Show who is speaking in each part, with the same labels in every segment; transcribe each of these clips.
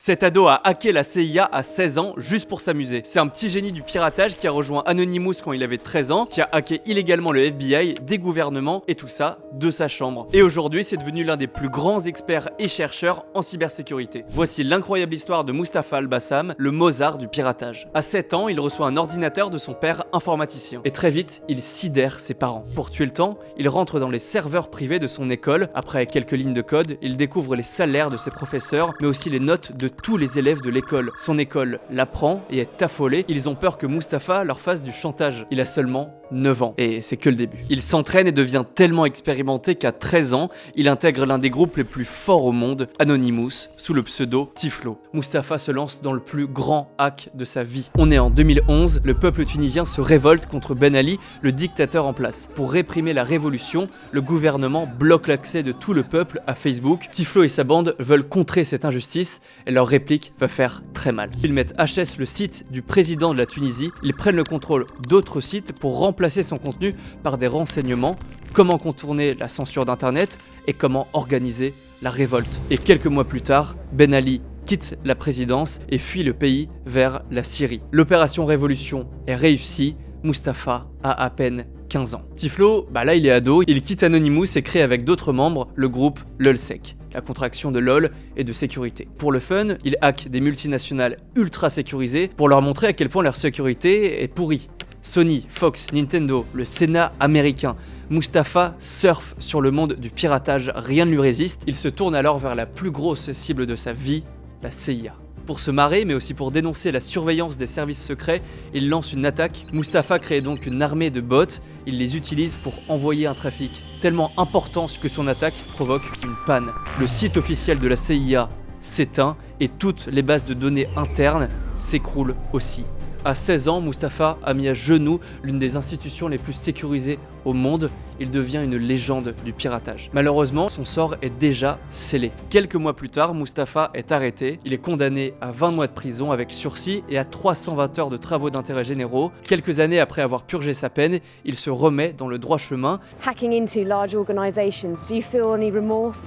Speaker 1: Cet ado a hacké la CIA à 16 ans juste pour s'amuser. C'est un petit génie du piratage qui a rejoint Anonymous quand il avait 13 ans, qui a hacké illégalement le FBI, des gouvernements et tout ça de sa chambre. Et aujourd'hui, c'est devenu l'un des plus grands experts et chercheurs en cybersécurité. Voici l'incroyable histoire de Mustapha Al-Bassam, le Mozart du piratage. À 7 ans, il reçoit un ordinateur de son père informaticien. Et très vite, il sidère ses parents. Pour tuer le temps, il rentre dans les serveurs privés de son école. Après quelques lignes de code, il découvre les salaires de ses professeurs, mais aussi les notes de tous les élèves de l'école. Son école l'apprend et est affolée. Ils ont peur que Mustapha leur fasse du chantage. Il a seulement 9 ans. Et c'est que le début. Il s'entraîne et devient tellement expérimenté qu'à 13 ans, il intègre l'un des groupes les plus forts au monde, Anonymous, sous le pseudo Tiflo. Mustapha se lance dans le plus grand hack de sa vie. On est en 2011, le peuple tunisien se révolte contre Ben Ali, le dictateur en place. Pour réprimer la révolution, le gouvernement bloque l'accès de tout le peuple à Facebook. Tiflo et sa bande veulent contrer cette injustice et leur réplique va faire très mal. Ils mettent HS le site du président de la Tunisie, ils prennent le contrôle d'autres sites pour remplacer son contenu par des renseignements, comment contourner la censure d'internet et comment organiser la révolte. Et quelques mois plus tard, Ben Ali quitte la présidence et fuit le pays vers la Syrie. L'opération Révolution est réussie, Mustapha a à peine 15 ans. Tiflo, là il est ado, il quitte Anonymous et crée avec d'autres membres le groupe LOLSEC, la contraction de LOL et de sécurité. Pour le fun, il hack des multinationales ultra sécurisées pour leur montrer à quel point leur sécurité est pourrie. Sony, Fox, Nintendo, le Sénat américain. Mustapha surfe sur le monde du piratage, rien ne lui résiste. Il se tourne alors vers la plus grosse cible de sa vie, la CIA. Pour se marrer, mais aussi pour dénoncer la surveillance des services secrets, il lance une attaque. Mustapha crée donc une armée de bots. Il les utilise pour envoyer un trafic tellement important que son attaque provoque une panne. Le site officiel de la CIA s'éteint et toutes les bases de données internes s'écroulent aussi. À 16 ans, Mustapha a mis à genoux l'une des institutions les plus sécurisées au monde. Il devient une légende du piratage. Malheureusement, son sort est déjà scellé. Quelques mois plus tard, Mustapha est arrêté. Il est condamné à 20 mois de prison avec sursis et à 320 heures de travaux d'intérêt généraux. Quelques années après avoir purgé sa peine, il se remet dans le droit chemin.
Speaker 2: Hacking into large organizations, do you feel any remorse?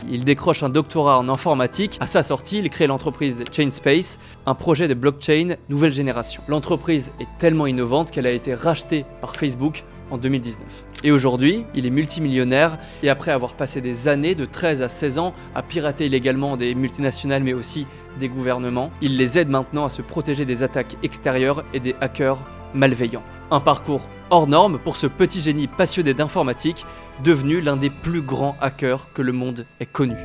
Speaker 1: Il décroche un doctorat en informatique. À sa sortie, il crée l'entreprise Chainspace, un projet de blockchain nouvelle génération. L'entreprise est tellement innovante qu'elle a été rachetée par Facebook en 2019. Et aujourd'hui, il est multimillionnaire et après avoir passé des années de 13 à 16 ans à pirater illégalement des multinationales mais aussi des gouvernements, il les aide maintenant à se protéger des attaques extérieures et des hackers malveillants. Un parcours hors norme pour ce petit génie passionné d'informatique, devenu l'un des plus grands hackers que le monde ait connu.